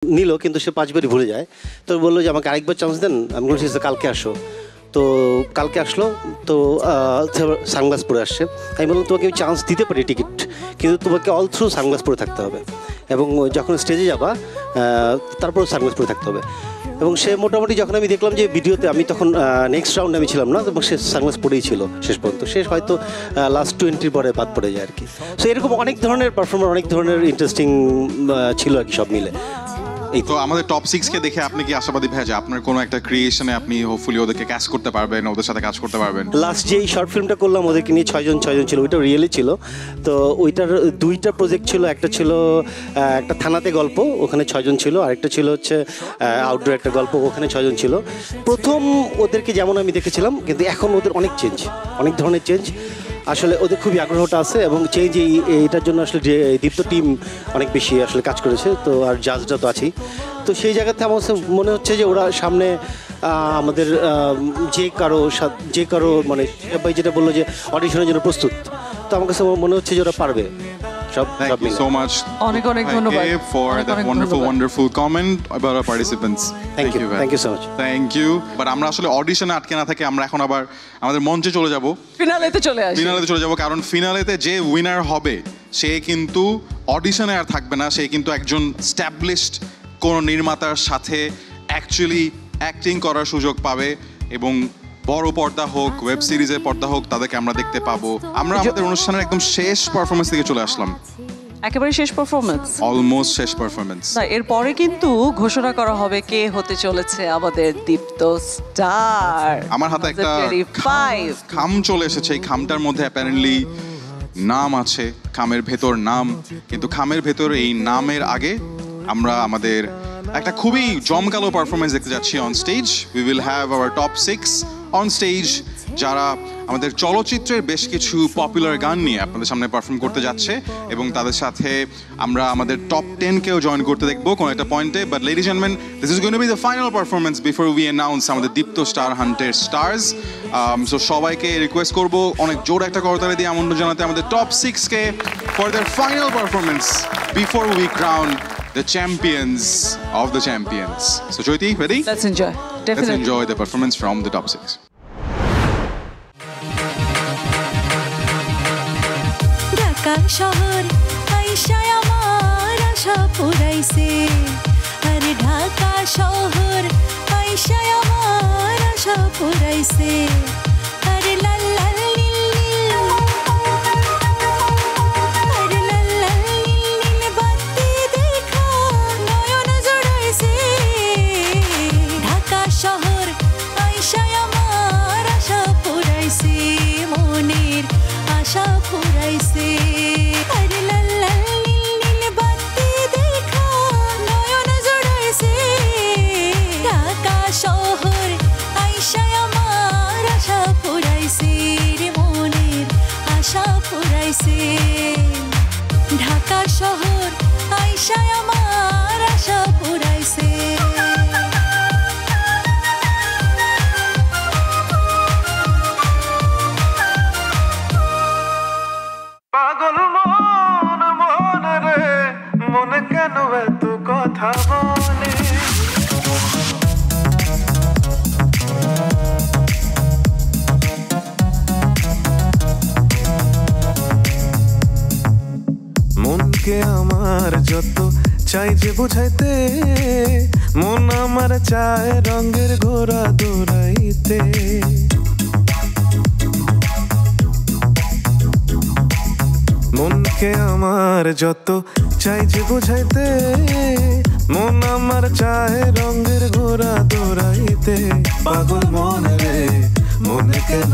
নিল, কিন্তু সে 5 বারই ভুলে যায়। তো বললো যে আমাকে আরেকবার চান্স দেন। আমি বলছি কালকে আসো। তো কালকে আসলো, তো সানগ্লাস পরে আসছে। আমি বললাম তোমাকে আমি চান্স দিতে পারি টিকিট, কিন্তু তোমাকে অল থ্রু সানগ্লাস পরে থাকতে হবে, এবং যখন স্টেজে যাবা তারপর সানগ্লাস পরে থাকতে হবে। এবং সে মোটামুটি, যখন আমি দেখলাম যে ভিডিওতে, আমি তখন নেক্সট রাউন্ডে আমি ছিলাম না, এবং সে সানগ্লাস পরেই ছিল শেষ পর্যন্ত। শেষ হয়তো লাস্ট 20 পরে বাদ পড়ে যায় আর কি। সো এরকম অনেক ধরনের পারফর্মার, অনেক ধরনের ইন্টারেস্টিং ছিল আর কি, সব মিলে। এই তো আমাদের টপ 6 কে দেখে আপনি কি আশাবাদী ভাই যে আপনার কোনো একটা ক্রিয়েশনে আপনি হোপফুলি ওদেরকে ক্যাচ করতে পারবেন, ওদের সাথে কাজ করতে পারবেন? লাস্ট যেই শর্ট ফিল্মটা করলাম ওদেরকে নিয়ে 6 জন ছিল, ওইটা রিয়েলি ছিল। তো ওইটার 2টা প্রজেক্ট ছিল। একটা ছিল একটা থানাতে গল্প, ওখানে 6 জন ছিল। আরেকটা ছিল হচ্ছে আউটডোর একটা গল্প, ওখানে 6 জন ছিল। প্রথম ওদেরকে যেমন আমি দেখেছিলাম, কিন্তু এখন ওদের অনেক চেঞ্জ, অনেক ধরনের চেঞ্জ। আসলে ওদের খুবই আগ্রহটা আছে, এবং চেঞ্জ এইটার জন্য আসলে দীপ্ত টিম অনেক বেশি আসলে কাজ করেছে। তো আর জাজটা তো আছেই। তো সেই জায়গাতে আমার মনে হচ্ছে যে ওরা সামনে আমাদের যে কারো মানে ভাই যেটা বললো যে অডিশনের জন্য প্রস্তুত, তো আমার কাছে মনে হচ্ছে যে ওরা পারবে। Thank you so much. অনেক ধন্যবাদ for that wonderful comment about our participants. Thank you so much. Thank you. But আমরা আসলে অডিশনে আটকে না থাকি, আমরা এখন আবার আমাদের মঞ্চে চলে যাব, ফিনালেতে চলে যাব। কারণ ফিনালেতে যে উইনার হবে সে কিন্তু অডিশনে আর থাকবে না, সে কিন্তু একজন স্ট্যাবলিশড কোন নির্মাতার সাথে অ্যাকচুয়ালি অ্যাক্টিং করার সুযোগ পাবে, এবং বড় পর্দা হোক, ওয়েব সিরিজের পর্দা হোক, তাদেরকে আমরা দেখতে পাবো। আমরা আমাদের অনুষ্ঠানের একদম শেষ পারফরমেন্স থেকে চলে আসলাম, একেবারে শেষ পারফরমেন্স, অলমোস্ট শেষ পারফরমেন্স। না, এরপরে কিন্তু ঘোষণা করা হবে কে হতে চলেছে আমাদের দীপ্ত স্টার। আমার হাতে একটা খাম চলে এসেছে, এই খামটার মধ্যে অ্যাপারেন্টলি নাম আছে, খামের ভেতর নাম, কিন্তু খামের ভেতর এই নামের আগে আমরা আমাদের একটা খুবই জমকালো পারফরমেন্স দেখতে যাচ্ছি on stage. We will have our top 6 on stage, যারা আমাদের চলচ্চিত্রের বেশ কিছু পপুলার গান নিয়ে আপনাদের সামনে পারফর্ম করতে যাচ্ছে, এবং তাদের সাথে আমরা আমাদের টপ 10 কেও জয়েন করতে দেখবো কোনো একটা পয়েন্টে। But ladies and gentleman, this is going to be the final performance before we announce আমাদের দীপ্ত স্টার হান্টের স্টার্স। সো সবাইকে রিকোয়েস্ট করবো অনেক জোর একটা করতালি দিয়ে আমন্ত্রণ জানাতে আমাদের টপ 6 কে for their final performance before we crown the champions of the champions. So Jyoti, ready? Let's enjoy. Definitely. Let's enjoy the performance from the top 6. Dhaka শহর আইসায় আমার আশা পুরাইছে, আরে ঢাকা শহর আইসায় আমার আশা পুরাইছে, আরে লাল লাল নীল নীল, আরে লাল লাল নীল নীল বাতি দেখা নয়ন জুড়াইছে, ঢাকা শহর আইসায় আমার আশা পুরাইছে, মনের আশা পুরাইছে, আরে লাল লাল নীল নীল বাতি দেখা নয়ন জুড়াইছে, ঢাকা শহর আইসায় আমার আশা পুরাইছে, রে মনের আশা পুরাইছে, ঢাকা শহর আইসায় আমার আশা পুরাইছে। পাগল মন মন রে, মনে কেন এত কথা বলে, মনকে আমার যত চাই যে বোঝাইতে, মন আমার চায় রঙের ঘোড়া দৌড়াইতে, মনকে আমার যত চাই যে বোঝাইতে, মন আমার চায় রঙের ঘোড়া দৌড়াইতে, পাগল মন রে, মনে কেন